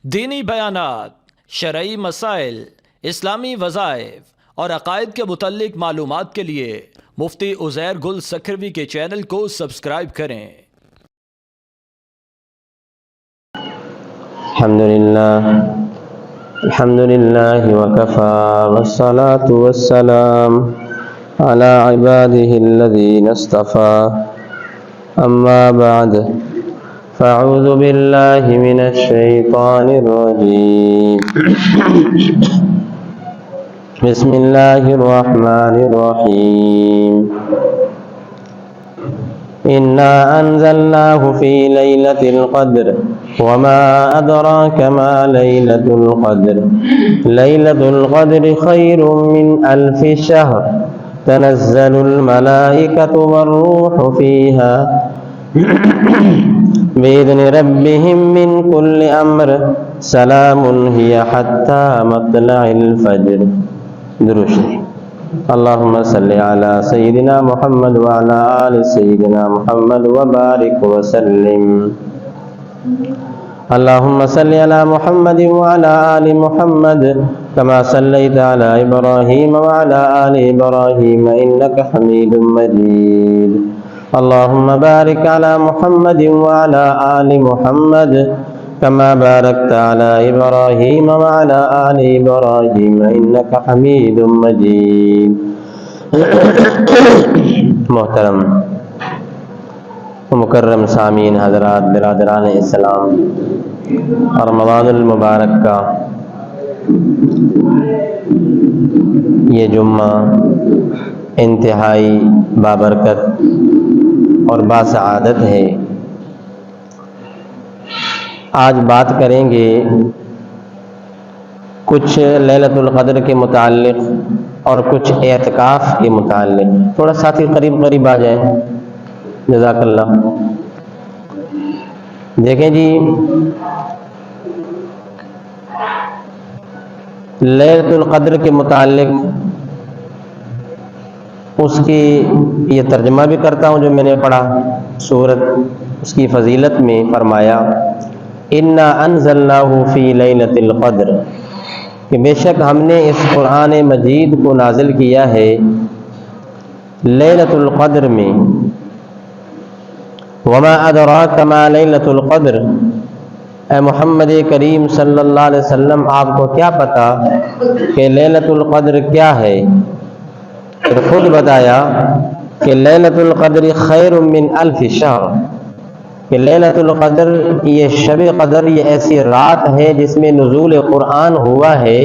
دینی بیانات، شرعی مسائل، اسلامی وظائف اور عقائد کے متعلق معلومات کے لیے مفتی عزیر گل سکھروی کے چینل کو سبسکرائب کریں۔ الحمدللہ وکفا والصلاة والسلام علی عباده الذین اصطفى اما بعد فاعوذ باللہ من الشیطان الرجیم بسم اللہ الرحمن الرحیم انا انزلناه في ليلة القدر وما ادراك ما ليلة القدر ليلة القدر خير من الف شهر تنزل الملائكة والروح فيها بإذن ربهم من كل أمر سلام هي حتى مطلع الفجر۔ درود اللهم صل على سيدنا محمد وعلى آل سيدنا محمد وبارك وسلم۔ اللهم صل على محمد وعلى آل محمد كما صليت على إبراهيم وعلى آل إبراهيم إنك حميد مجيد۔ اللهم بارك على محمد وعلى آل محمد كما باركت على إبراهيم وعلى آل إبراهيم إنك حميد مجيد۔ محترم مکرم سامعین حضرات، برادران اسلام، رمضان المبارک کا یہ جمعہ انتہائی بابرکت اور باسعادت ہے۔ آج بات کریں گے کچھ لیلۃ القدر کے متعلق اور کچھ اعتکاف کے متعلق۔ تھوڑا ساتھی قریب قریب آ جائیں، جزاک اللہ۔ دیکھیں جی، لیلۃ القدر کے متعلق اس کی یہ ترجمہ بھی کرتا ہوں جو میں نے پڑھا سورت، اس کی فضیلت میں فرمایا انا انزلناہ فی لیلۃ القدر، کہ بے شک ہم نے اس قرآن مجید کو نازل کیا ہے لیلۃ القدر میں۔ وما ادراک ما لیلۃ القدر، اے محمد کریم صلی اللہ علیہ وسلم آپ کو کیا پتا کہ لیلۃ القدر کیا ہے؟ پھر خود بتایا کہ لیلۃ القدر خیر من الف شہر، کہ لیلۃ القدر یہ شب قدر، یہ ایسی رات ہے جس میں نزول قرآن ہوا ہے،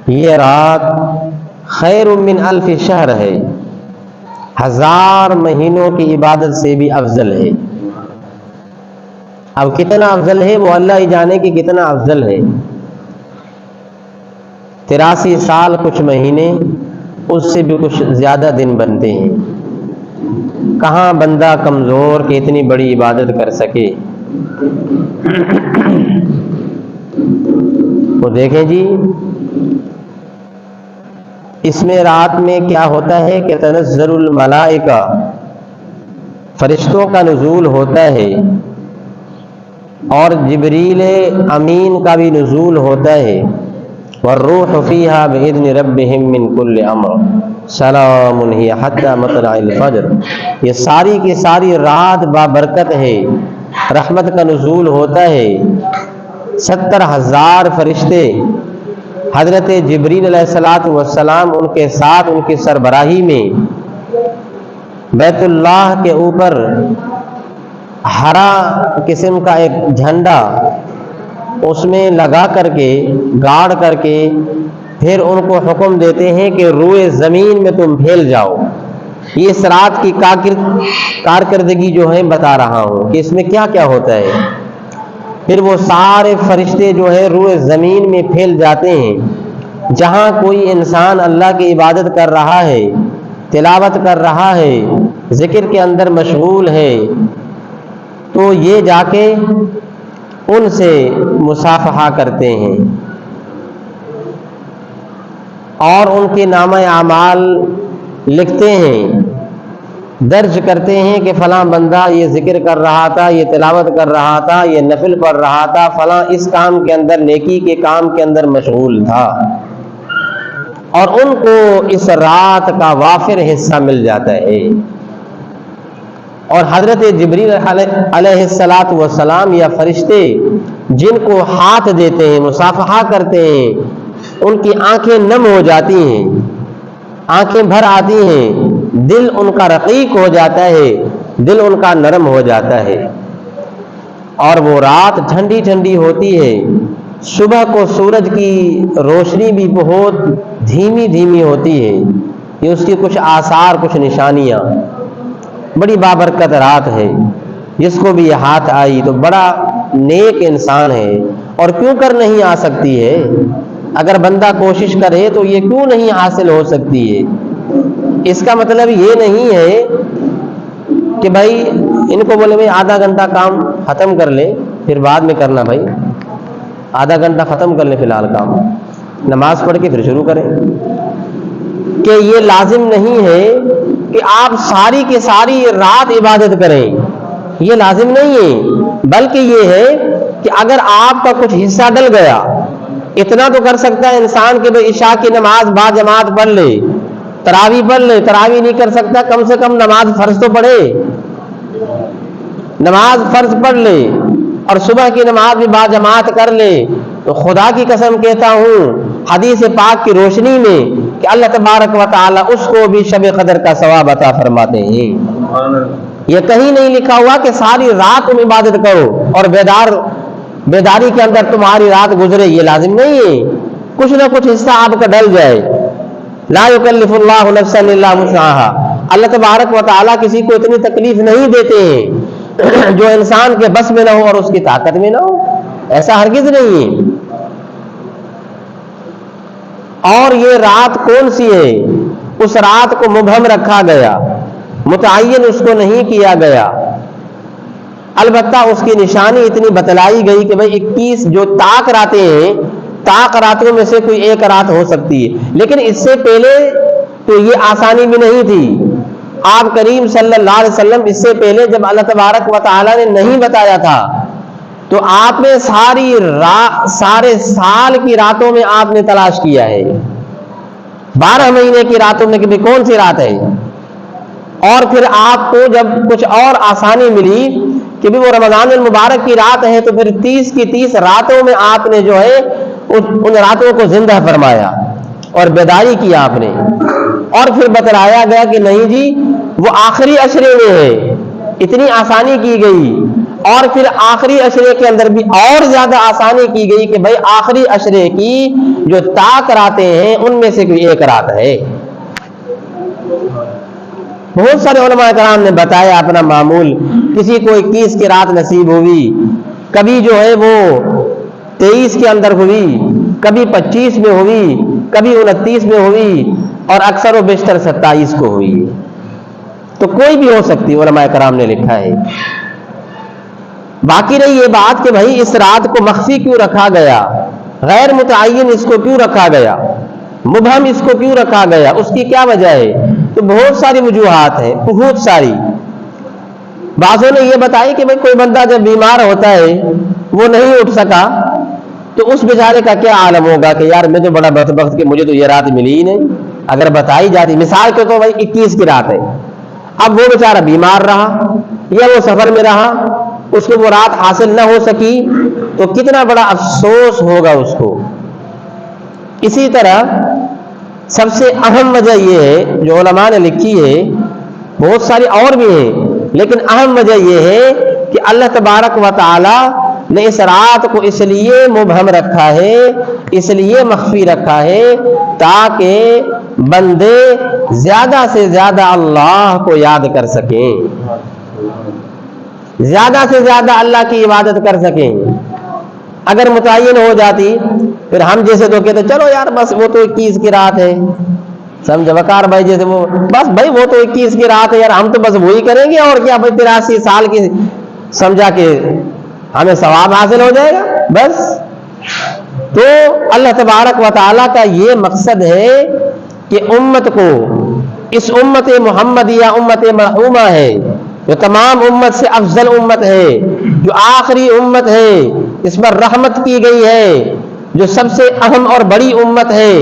یہ رات خیر من الف شہر ہے، 1000 مہینوں کی عبادت سے بھی افضل ہے۔ اب کتنا افضل ہے وہ اللہ ہی جانے کہ کتنا افضل ہے۔ 83 سال کچھ مہینے، اس سے بھی کچھ زیادہ دن بنتے ہیں۔ کہاں بندہ کمزور کہ اتنی بڑی عبادت کر سکے؟ تو دیکھیں جی، اس میں رات میں کیا ہوتا ہے کہ تنزل الملائکہ، فرشتوں کا نزول ہوتا ہے، اور جبریل امین کا بھی نزول ہوتا ہے، والروح فیہا بإذن ربہم من کل امر سلام ہی حتی مطلع الفجر۔ یہ ساری کی ساری رات بابرکت ہے، رحمت کا نزول ہوتا ہے۔ 70,000 فرشتے حضرت جبریل علیہ السلام ان کے ساتھ، ان کی سربراہی میں بیت اللہ کے اوپر ہرا قسم کا ایک جھنڈا اس میں لگا کر کے، گاڑ کر کے، پھر ان کو حکم دیتے ہیں کہ روئے زمین میں تم پھیل جاؤ۔ یہ اس رات کی کارکردگی جو ہے بتا رہا ہوں کہ اس میں کیا کیا ہوتا ہے۔ پھر وہ سارے فرشتے جو ہے روئے زمین میں پھیل جاتے ہیں۔ جہاں کوئی انسان اللہ کی عبادت کر رہا ہے، تلاوت کر رہا ہے، ذکر کے اندر مشغول ہے، تو یہ جا کے ان سے مصافحہ کرتے ہیں اور ان کے نامہ اعمال لکھتے ہیں۔ درج کرتے ہیں کہ فلاں بندہ یہ ذکر کر رہا تھا، یہ تلاوت کر رہا تھا، یہ نفل پڑھ رہا تھا، فلاں اس کام کے اندر، نیکی کے کام کے اندر مشغول تھا، اور ان کو اس رات کا وافر حصہ مل جاتا ہے۔ اور حضرت جبریل علیہ السلام یا فرشتے جن کو ہاتھ دیتے ہیں، مصافحہ کرتے ہیں، ان کی آنکھیں نم ہو جاتی ہیں، آنکھیں بھر آتی ہیں، دل ان کا رقیق ہو جاتا ہے، دل ان کا نرم ہو جاتا ہے، اور وہ رات ٹھنڈی ٹھنڈی ہوتی ہے۔ صبح کو سورج کی روشنی بھی بہت دھیمی دھیمی ہوتی ہے، یہ اس کی کچھ آثار، کچھ نشانیاں۔ بڑی بابرکت رات ہے، جس کو بھی یہ ہاتھ آئی تو بڑا نیک انسان ہے۔ اور کیوں کر نہیں آ سکتی ہے؟ اگر بندہ کوشش کرے تو یہ کیوں نہیں حاصل ہو سکتی ہے؟ اس کا مطلب یہ نہیں ہے کہ بھائی ان کو بولے بھائی آدھا گھنٹہ کام ختم کر لیں پھر بعد میں کرنا، بھائی آدھا گھنٹہ ختم کر لیں فی الحال کام، نماز پڑھ کے پھر شروع کریں، کہ یہ لازم نہیں ہے کہ آپ ساری کی ساری رات عبادت کریں، یہ لازم نہیں ہے، بلکہ یہ ہے کہ اگر آپ کا کچھ حصہ ڈل گیا، اتنا تو کر سکتا ہے انسان کہ بھائی عشاء کی نماز با جماعت پڑھ لے، تراویح پڑھ لے، تراویح نہیں کر سکتا کم سے کم نماز فرض تو پڑھے، نماز فرض پڑھ لے، اور صبح کی نماز بھی با جماعت کر لے، تو خدا کی قسم کہتا ہوں حدیث پاک کی روشنی میں کہ اللہ تبارک و تعالی اس کو بھی شب قدر کا ثواب عطا فرماتے ہیں۔ یہ کہیں نہیں لکھا ہوا کہ ساری رات تم عبادت کرو اور بیداری کے اندر تمہاری رات گزرے، یہ لازم نہیں ہے، کچھ نہ کچھ حصہ آپ کا ڈل جائے۔ لا یکلف اللہ نفسا الا وسعها، اللہ تبارک و تعالی کسی کو اتنی تکلیف نہیں دیتے ہیں جو انسان کے بس میں نہ ہو اور اس کی طاقت میں نہ ہو، ایسا ہرگز نہیں ہے۔ اور یہ رات کون سی ہے؟ اس رات کو مبہم رکھا گیا، متعین اس کو نہیں کیا گیا، البتہ اس کی نشانی اتنی بتلائی گئی کہ بھئی 21 جو طاق راتیں ہیں، طاق راتوں میں سے کوئی ایک رات ہو سکتی ہے، لیکن اس سے پہلے تو یہ آسانی بھی نہیں تھی۔ آپ کریم صلی اللہ علیہ وسلم اس سے پہلے جب اللہ تبارک و تعالی نے نہیں بتایا تھا تو آپ نے سارے سال کی راتوں میں آپ نے تلاش کیا ہے، 12 مہینے کی راتوں میں کہ بھی کون سی رات ہے، اور پھر آپ کو جب کچھ اور آسانی ملی کہ بھی وہ رمضان المبارک کی رات ہے تو پھر 30 کی 30 راتوں میں آپ نے جو ہے ان راتوں کو زندہ فرمایا اور بیداری کی آپ نے، اور پھر بتلایا گیا کہ نہیں جی وہ آخری عشرے میں ہے، اتنی آسانی کی گئی، اور پھر آخری عشرے کے اندر بھی اور زیادہ آسانی کی گئی کہ بھائی آخری عشرے کی جو طاق راتیں ہیں ان میں سے کوئی ایک رات ہے۔ بہت سارے علماء کرام نے بتایا اپنا معمول، کسی کو 21 کی رات نصیب ہوئی، کبھی جو ہے وہ 23 کے اندر ہوئی، کبھی 25 میں ہوئی، کبھی 29 میں ہوئی، اور اکثر و بیشتر 27 کو ہوئی، تو کوئی بھی ہو سکتی، علماء کرام نے لکھا ہے۔ باقی رہی یہ بات کہ بھائی اس رات کو مخفی کیوں رکھا گیا، غیر متعین اس کو کیوں رکھا گیا، مبہم اس کو کیوں رکھا گیا، اس کی کیا وجہ ہے؟ تو بہت ساری وجوہات ہیں، بہت ساری۔ بعضوں نے یہ بتائی کہ بھائی کوئی بندہ جب بیمار ہوتا ہے وہ نہیں اٹھ سکا تو اس بیچارے کا کیا عالم ہوگا کہ یار میں تو بڑا بدبخت کہ مجھے تو یہ رات ملی ہی نہیں، اگر بتائی جاتی، مثال کے تو بھائی 21 کی رات ہے، اب وہ بیچارہ بیمار رہا یا وہ سفر میں رہا، اس کو وہ رات حاصل نہ ہو سکی تو کتنا بڑا افسوس ہوگا اس کو۔ اسی طرح سب سے اہم وجہ یہ ہے جو علماء نے لکھی ہے، بہت ساری اور بھی ہیں لیکن اہم وجہ یہ ہے کہ اللہ تبارک و تعالی نے اس رات کو اس لیے مبہم رکھا ہے، اس لیے مخفی رکھا ہے تاکہ بندے زیادہ سے زیادہ اللہ کو یاد کر سکیں، زیادہ سے زیادہ اللہ کی عبادت کر سکیں۔ اگر متعین ہو جاتی پھر ہم جیسے تو کہتے چلو یار بس وہ تو 21 کی رات ہے، سمجھ وقار بھائی جیسے وہ بس بھائی وہ تو 21 کی رات ہے یار ہم تو بس وہی کریں گے، اور کیا بھائی 83 سال کی سمجھا کہ ہمیں ثواب حاصل ہو جائے گا بس۔ تو اللہ تبارک و تعالیٰ کا یہ مقصد ہے کہ امت کو اس امت محمدیہ امت مرحومہ ہے، جو تمام امت سے افضل امت ہے، جو آخری امت ہے، اس پر رحمت کی گئی ہے، جو سب سے اہم اور بڑی امت ہے،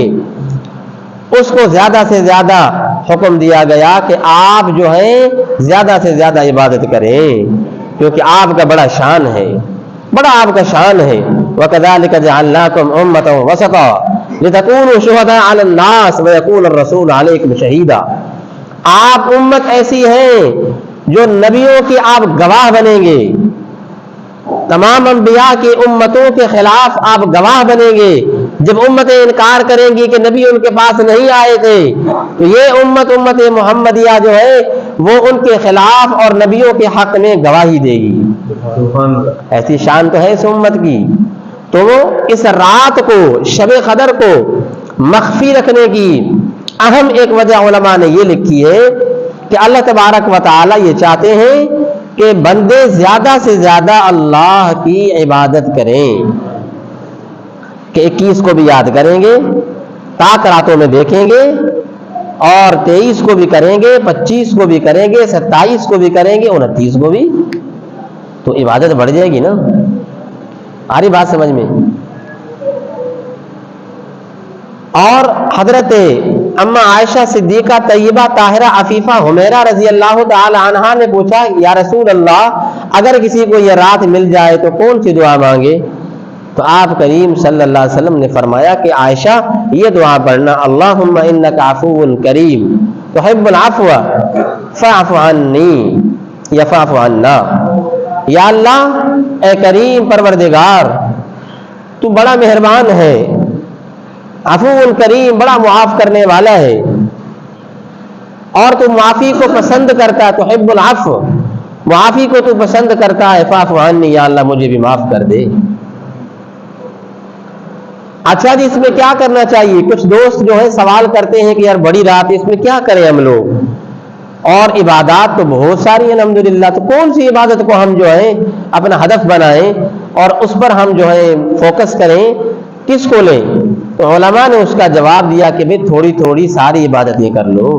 اس کو زیادہ سے زیادہ حکم دیا گیا کہ آپ جو ہے زیادہ سے زیادہ عبادت کریں، کیونکہ آپ کا بڑا شان ہے، بڑا آپ کا شان ہے۔ وَكَذَلِكَ جَعَلْنَاكُمْ أُمَّةً وَسَطًا لِتَكُونُوا شُهَدَاءَ عَلَى النَّاسِ وَيَكُونَ الرَّسُولُ عَلَيْكُمْ شَهِيدًا۔ آپ امت ایسی ہیں جو نبیوں کی آپ گواہ بنیں گے، تمام انبیاء کی امتوں کے خلاف آپ گواہ بنیں گے۔ جب امتیں انکار کریں گی کہ نبی ان کے پاس نہیں آئے تھے، تو یہ امت محمدیہ جو ہے وہ ان کے خلاف اور نبیوں کے حق میں گواہی دے گی۔ ایسی شان تو ہے اس امت کی۔ تو اس رات کو، شب قدر کو مخفی رکھنے کی اہم ایک وجہ علماء نے یہ لکھی ہے کہ اللہ تبارک و تعالی یہ چاہتے ہیں کہ بندے زیادہ سے زیادہ اللہ کی عبادت کریں، کہ 21 کو بھی یاد کریں گے، طاق راتوں میں دیکھیں گے، اور 23 کو بھی کریں گے، 25 کو بھی کریں گے، 27 کو بھی کریں گے، 29 کو بھی، تو عبادت بڑھ جائے گی نا۔ آ رہی بات سمجھ میں؟ اور حضرت اما عائشہ صدیقہ طیبہ طاہرہ عفیفہ حمیرہ رضی اللہ تعالی عنہا نے پوچھا، یا رسول اللہ اگر کسی کو یہ رات مل جائے تو کون سی دعا مانگے؟ تو آپ کریم صلی اللہ علیہ وسلم نے فرمایا کہ عائشہ یہ دعا پڑھنا، اللہم انک عفو کریم تحب العفو فاعف عنی یا فاعف عنا۔ یا اللہ اے کریم پروردگار، تو بڑا مہربان ہے، عفو کریم بڑا معاف کرنے والا ہے، اور تو معافی کو پسند کرتا ہے، تحب العفو معافی کو تو پسند کرتا ہے، فاعف عنی یا اللہ مجھے بھی معاف کر دے۔ اچھا جی، اس میں کیا کرنا چاہیے؟ کچھ دوست جو ہے سوال کرتے ہیں کہ یار بڑی رات ہے، اس میں کیا کریں ہم لوگ؟ اور عبادات تو بہت ساری ہیں الحمدللہ، تو کون سی عبادت کو ہم جو ہے اپنا ہدف بنائیں اور اس پر ہم جو ہے فوکس کریں، کس کو لیں؟ تو علماء نے اس کا جواب دیا کہ بھئی تھوڑی تھوڑی ساری عبادتیں کر لو،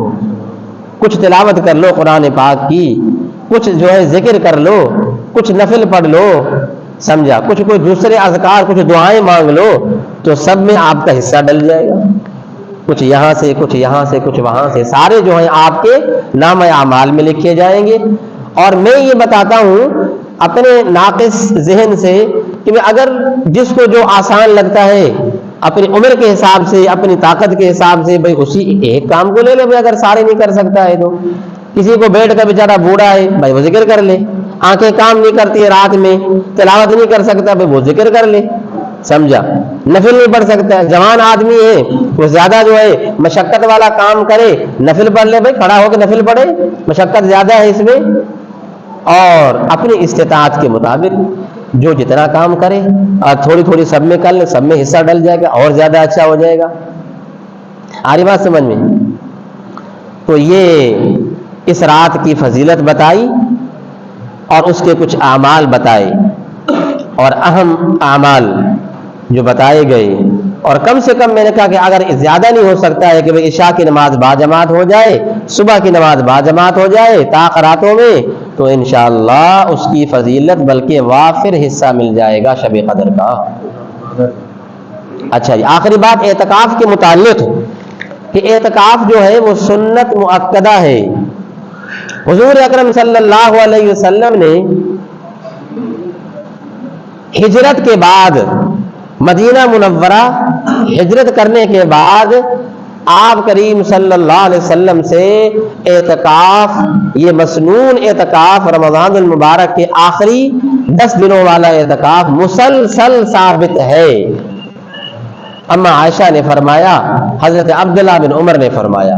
کچھ تلاوت کر لو قرآن پاک کی، کچھ جو ہے ذکر کر لو، کچھ نفل پڑھ لو، سمجھا، کچھ کوئی دوسرے اذکار، کچھ دعائیں مانگ لو، تو سب میں آپ کا حصہ ڈل جائے گا، کچھ یہاں سے، کچھ یہاں سے، کچھ وہاں سے، سارے جو ہیں آپ کے نام اعمال میں لکھے جائیں گے۔ اور میں یہ بتاتا ہوں اپنے ناقص ذہن سے کہ اگر جس کو جو آسان لگتا ہے اپنی عمر کے حساب سے، اپنی طاقت کے حساب سے، بھائی اسی ایک کام کو لے لے، اگر سارے نہیں کر سکتا ہے تو کسی کو بیٹھ کر بیچارہ بوڑھا ہے، بھائی وہ ذکر کر لے، آنکھیں کام نہیں کرتی ہے رات میں، تلاوت نہیں کر سکتا، بھائی وہ ذکر کر لے، سمجھا، نفل نہیں پڑھ سکتا ہے، جوان آدمی ہے وہ زیادہ جو ہے مشقت والا کام کرے، نفل پڑھ لے، بھائی کھڑا ہو کے نفل پڑھے، مشقت زیادہ ہے اس میں، اور اپنی استطاعت کے مطابق جو جتنا کام کرے، اور تھوڑی تھوڑی سب میں کر لے، سب میں حصہ ڈل جائے گا اور زیادہ اچھا ہو جائے گا۔ آ رہی بات سمجھ میں؟ تو یہ اس رات کی فضیلت بتائی اور اس کے کچھ اعمال بتائے، اور اہم اعمال جو بتائے گئے، اور کم سے کم میں نے کہا کہ اگر زیادہ نہیں ہو سکتا ہے کہ عشاء کی نماز باجماعت ہو جائے، صبح کی نماز باجماعت ہو جائے طاق راتوں میں، تو انشاءاللہ اس کی فضیلت بلکہ وافر حصہ مل جائے گا شب قدر کا۔ اچھا جی، آخری بات اعتکاف کے متعلق کہ اعتکاف جو ہے وہ سنت مؤکدہ ہے۔ حضور اکرم صلی اللہ علیہ وسلم نے ہجرت کے بعد، مدینہ منورہ ہجرت کرنے کے بعد، آپ کریم صلی اللہ علیہ وسلم سے اعتکاف، یہ مسنون اعتکاف، رمضان المبارک کے آخری 10 دنوں والا اعتکاف مسلسل ثابت ہے۔ اما عائشہ نے فرمایا، حضرت عبداللہ بن عمر نے فرمایا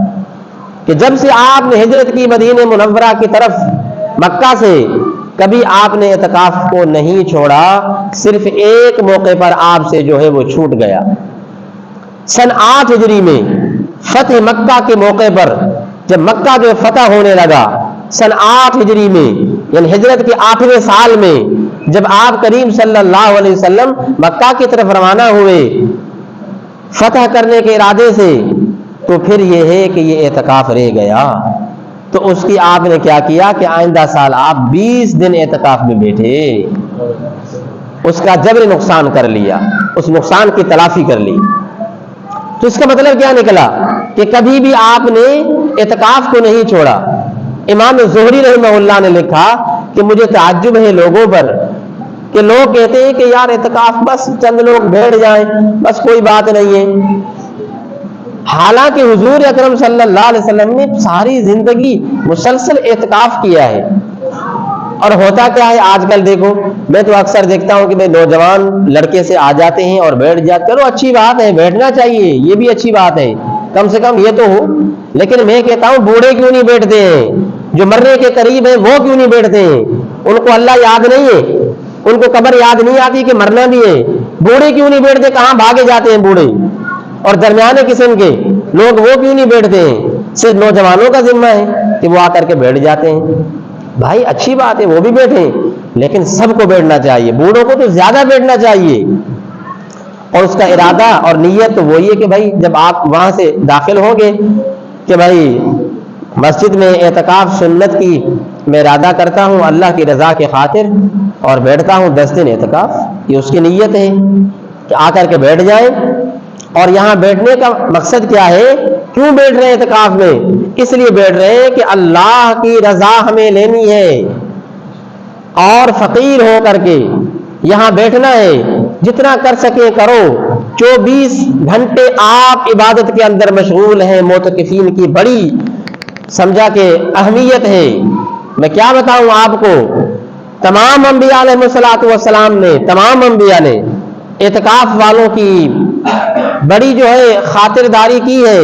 کہ جب سے آپ نے ہجرت کی مدینہ منورہ کی طرف مکہ سے، کبھی آپ نے اعتکاف کو نہیں چھوڑا، صرف ایک موقع پر آپ سے جو ہے وہ چھوٹ گیا۔ سن 8 ہجری میں فتح مکہ کے موقع پر، جب مکہ جو فتح ہونے لگا سن 8 ہجری میں، یعنی ہجرت کے 8ویں سال میں، جب آپ کریم صلی اللہ علیہ وسلم مکہ کی طرف روانہ ہوئے فتح کرنے کے ارادے سے، تو تو پھر یہ ہے کہ یہ اعتکاف رہ گیا، تو اس کی آپ نے کیا کیا کہ آئندہ سال آپ 20 دن اعتکاف میں بیٹھے، اس کا جبر نقصان کر لیا، اس نقصان کی تلافی کر لی۔ تو اس کا مطلب کیا نکلا کہ کبھی بھی آپ نے اعتکاف کو نہیں چھوڑا۔ امام زہری رحمہ اللہ نے لکھا کہ مجھے تعجب ہے لوگوں پر کہ لوگ کہتے ہیں کہ یار اعتکاف بس چند لوگ بیٹھ جائیں، بس کوئی بات نہیں ہے، حالانکہ حضور اکرم صلی اللہ علیہ وسلم نے ساری زندگی مسلسل اعتکاف کیا ہے۔ اور ہوتا کیا ہے آج کل دیکھو، میں تو اکثر دیکھتا ہوں کہ بھائی نوجوان لڑکے سے آ جاتے ہیں اور بیٹھ جاتے، چلو اچھی بات ہے، بیٹھنا چاہیے، یہ بھی اچھی بات ہے، کم سے کم یہ تو ہو، لیکن میں کہتا ہوں بوڑھے کیوں نہیں بیٹھتے ہیں؟ جو مرنے کے قریب ہیں وہ کیوں نہیں بیٹھتے ہیں؟ ان کو اللہ یاد نہیں ہے؟ ان کو قبر یاد نہیں آتی کہ مرنا بھی ہے؟ بوڑھے کیوں نہیں بیٹھتے؟ کہاں بھاگے جاتے ہیں بوڑھے؟ اور درمیانے قسم کے لوگ وہ کیوں نہیں بیٹھتے ہیں؟ صرف نوجوانوں کا ذمہ ہے کہ وہ آ کر کے بیٹھ جاتے ہیں۔ بھائی اچھی بات ہے وہ بھی بیٹھیں، لیکن سب کو بیٹھنا چاہیے، بوڑھوں کو تو زیادہ بیٹھنا چاہیے۔ اور اس کا ارادہ اور نیت تو وہی ہے کہ بھائی جب آپ وہاں سے داخل ہوں گے کہ بھائی مسجد میں اعتکاف سنت کی میں ارادہ کرتا ہوں اللہ کی رضا کی خاطر اور بیٹھتا ہوں 10 دن اعتکاف، یہ اس کی نیت ہے کہ آ کر کے بیٹھ جائیں۔ اور یہاں بیٹھنے کا مقصد کیا ہے؟ کیوں بیٹھ رہے ہیں اعتکاف میں؟ اس لیے بیٹھ رہے ہیں کہ اللہ کی رضا ہمیں لینی ہے اور فقیر ہو کر کے یہاں بیٹھنا ہے، جتنا کر سکیں کرو۔ 24 گھنٹے آپ عبادت کے اندر مشغول ہیں، معتکفین کی بڑی سمجھا کہ اہمیت ہے۔ میں کیا بتاؤں آپ کو، تمام انبیاء علیہ الصلوۃ والسلام نے، تمام انبیاء نے اعتکاف والوں کی بڑی جو ہے خاطرداری کی ہے،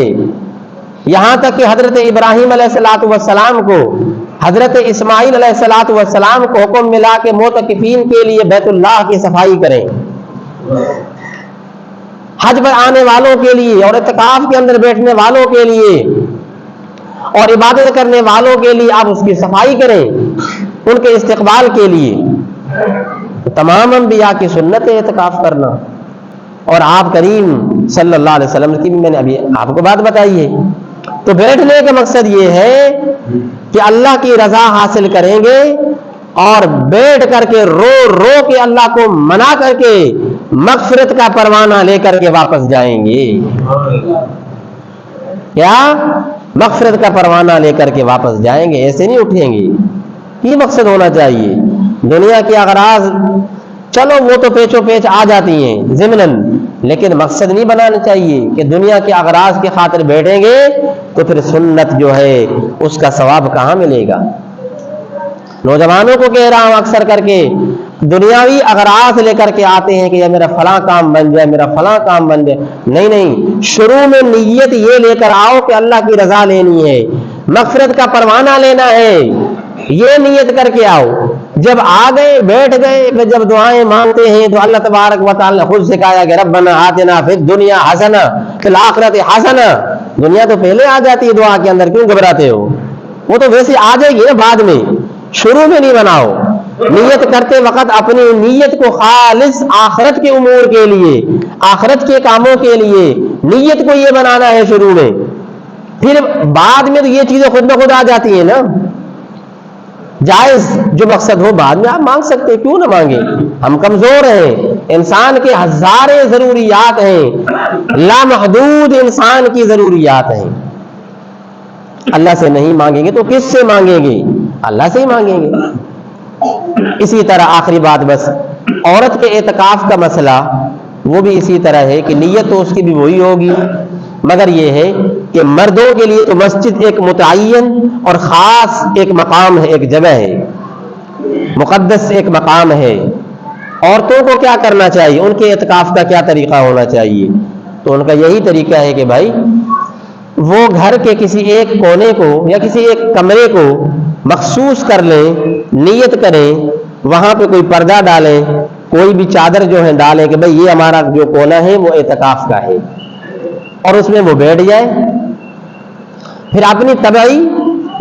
یہاں تک کہ حضرت ابراہیم علیہ الصلوۃ والسلام کو، حضرت اسماعیل علیہ الصلوۃ والسلام کو حکم ملا کہ معتکفین کے لیے بیت اللہ کی صفائی کریں، حج پر آنے والوں کے لیے اور اعتکاف کے اندر بیٹھنے والوں کے لیے اور عبادت کرنے والوں کے لیے آپ اس کی صفائی کریں، ان کے استقبال کے لیے۔ تمام انبیاء کی سنت ہے اعتکاف کرنا، اور آپ کریم صلی اللہ علیہ وسلم کی بھی میں نے ابھی آپ کو بات بتائی ہے۔ تو بیٹھنے کا مقصد یہ ہے کہ اللہ کی رضا حاصل کریں گے اور بیٹھ کر کے رو رو کے اللہ کو منا کر کے مغفرت کا پروانہ لے کر کے واپس جائیں گے۔ کیا؟ مغفرت کا پروانہ لے کر کے واپس جائیں گے، ایسے نہیں اٹھیں گے۔ یہ مقصد ہونا چاہیے۔ دنیا کے اغراض چلو وہ تو پیچو پیچ آ جاتی ہیں ضمناً، لیکن مقصد نہیں بنانا چاہیے کہ دنیا کے اغراض کی خاطر بیٹھیں گے تو پھر سنت جو ہے اس کا ثواب کہاں ملے گا۔ نوجوانوں کو کہہ رہا ہوں اکثر کر کے دنیاوی اغراض لے کر کے آتے ہیں کہ یہ میرا فلاں کام بن جائے، میرا فلاں کام بن جائے۔ نہیں، شروع میں نیت یہ لے کر آؤ کہ اللہ کی رضا لینی ہے، مغفرت کا پروانہ لینا ہے، یہ نیت کر کے آؤ۔ جب آ گئے بیٹھ گئے، پھر جب دعائیں مانگتے ہیں تو اللہ تبارک و تعالی خود سکھایا کہ ربنا آتنا فی الدنیا حسنہ فی الآخرۃ حسنہ۔ دنیا تو پہلے آ جاتی ہے دعا کے اندر، کیوں گھبراتے ہو؟ وہ تو ویسے آ جائے گی نا بعد میں، شروع میں نہیں بناؤ۔ نیت کرتے وقت اپنی نیت کو خالص آخرت کے امور کے لیے، آخرت کے کاموں کے لیے نیت کو یہ بنانا ہے شروع میں، پھر بعد میں تو یہ چیزیں خود بخود آ جاتی ہیں نا۔ جائز جو مقصد ہو بعد میں آپ مانگ سکتے، کیوں نہ مانگے؟ ہم کمزور ہیں، انسان کے ہزاریں ضروریات ہیں، لامحدود انسان کی ضروریات ہیں۔ اللہ سے نہیں مانگیں گے تو کس سے مانگیں گے؟ اللہ سے ہی مانگیں گے۔ اسی طرح آخری بات بس، عورت کے اعتکاف کا مسئلہ وہ بھی اسی طرح ہے کہ نیت تو اس کی بھی وہی ہوگی، مگر یہ ہے کہ مردوں کے لیے تو مسجد ایک متعین اور خاص ایک مقام ہے، ایک جگہ ہے، مقدس ایک مقام ہے۔ عورتوں کو کیا کرنا چاہیے؟ ان کے اعتکاف کا کیا طریقہ ہونا چاہیے؟ تو ان کا یہی طریقہ ہے کہ بھائی وہ گھر کے کسی ایک کونے کو یا کسی ایک کمرے کو مخصوص کر لیں، نیت کریں، وہاں پہ کوئی پردہ ڈالیں، کوئی بھی چادر جو ہے ڈالیں کہ بھائی یہ ہمارا جو کونا ہے وہ اعتکاف کا ہے، اور اس میں وہ بیٹھ جائے۔ پھر اپنی طبعی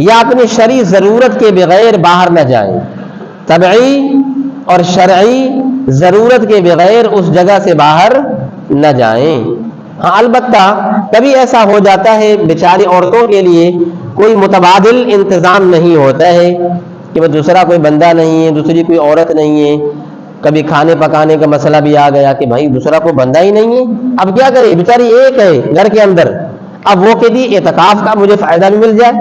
یا اپنی شرعی ضرورت کے بغیر باہر نہ جائیں، طبعی اور شرعی ضرورت کے بغیر اس جگہ سے باہر نہ جائیں۔ ہاں البتہ کبھی ایسا ہو جاتا ہے بیچاری عورتوں کے لیے کوئی متبادل انتظام نہیں ہوتا ہے کہ وہ دوسرا کوئی بندہ نہیں ہے، دوسری کوئی عورت نہیں ہے. کبھی کھانے پکانے کا مسئلہ بھی آ گیا کہ بھائی دوسرا کوئی بندہ ہی نہیں ہے، اب کیا کرے، بیچاری ایک ہے گھر کے اندر. اب وہ کہتی اعتکاف کا مجھے فائدہ بھی مل جائے،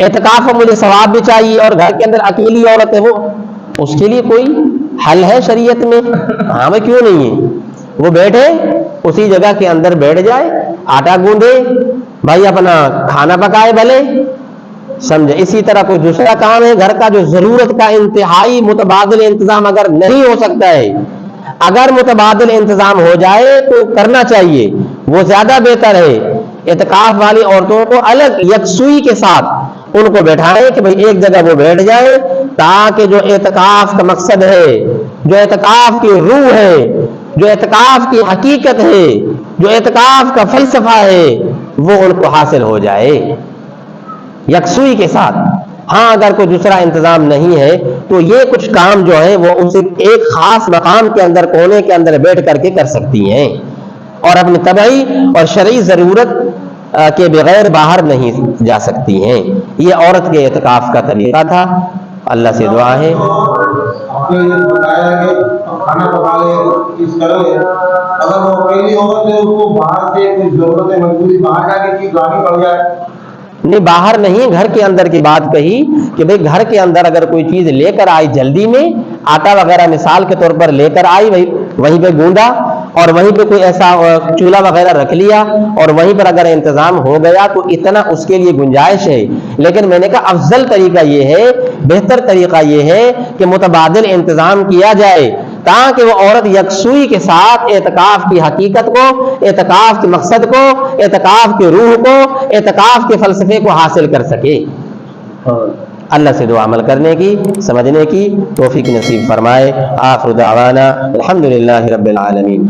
اعتکاف کا مجھے ثواب بھی چاہیے، اور گھر کے اندر اکیلی عورت ہے، وہ اس کے لیے کوئی حل ہے شریعت میں؟ ہاں میں کیوں نہیں ہے، وہ بیٹھے اسی جگہ کے اندر بیٹھ جائے، آٹا گوندے، بھائی اپنا کھانا پکائے بھلے، سمجھے. اسی طرح کوئی دوسرا کام ہے گھر کا جو ضرورت کا انتہائی متبادل انتظام اگر نہیں ہو سکتا ہے، اگر متبادل انتظام ہو جائے تو کرنا چاہیے، وہ زیادہ بہتر ہے. اعتکاف والی عورتوں کو الگ یکسوئی کے ساتھ ان کو بیٹھائے کہ بھئی ایک جگہ وہ بیٹھ جائے، تاکہ جو اعتکاف کا مقصد ہے، جو اعتکاف کی روح ہے، جو اعتکاف کی حقیقت ہے، جو اعتکاف کا فلسفہ ہے، وہ ان کو حاصل ہو جائے یکسوئی کے ساتھ. ہاں اگر کوئی دوسرا انتظام نہیں ہے تو یہ کچھ کام جو ہے وہ اسے ایک خاص مقام کے اندر کونے کے اندر بیٹھ کر کے کر سکتی ہیں، اور اپنی طبعی اور شرعی ضرورت کے بغیر باہر نہیں جا سکتی ہیں. یہ عورت کے اعتکاف کا طریقہ تھا. اللہ سے دعا ہے. آپ نے یہ بتایا کہ کھانا پکا لے اس طرح ہے، اگر وہ اکیلی عورت ہے اس کو باہر سے کوئی ضرورت ہے، مجبوری باہر جا کے چیز لانی پڑ جائے. نہیں باہر نہیں، گھر کے اندر کی بات کہی کہ بھئی گھر کے اندر اگر کوئی چیز لے کر آئی جلدی میں، آٹا وغیرہ مثال کے طور پر لے کر آئی، وہیں پہ گوندا، اور وہیں پہ کوئی ایسا چولہا وغیرہ رکھ لیا اور وہیں پر اگر انتظام ہو گیا تو اتنا اس کے لیے گنجائش ہے. لیکن میں نے کہا افضل طریقہ یہ ہے، بہتر طریقہ یہ ہے کہ متبادل انتظام کیا جائے، تاکہ وہ عورت یکسوئی کے ساتھ اعتکاف کی حقیقت کو، اعتکاف کے مقصد کو، اعتکاف کی روح کو، اعتکاف کے فلسفے کو حاصل کر سکے. اللہ سے دعا عمل کرنے کی، سمجھنے کی توفیق نصیب فرمائے. آخر دعوانا الحمدللہ رب العالمین.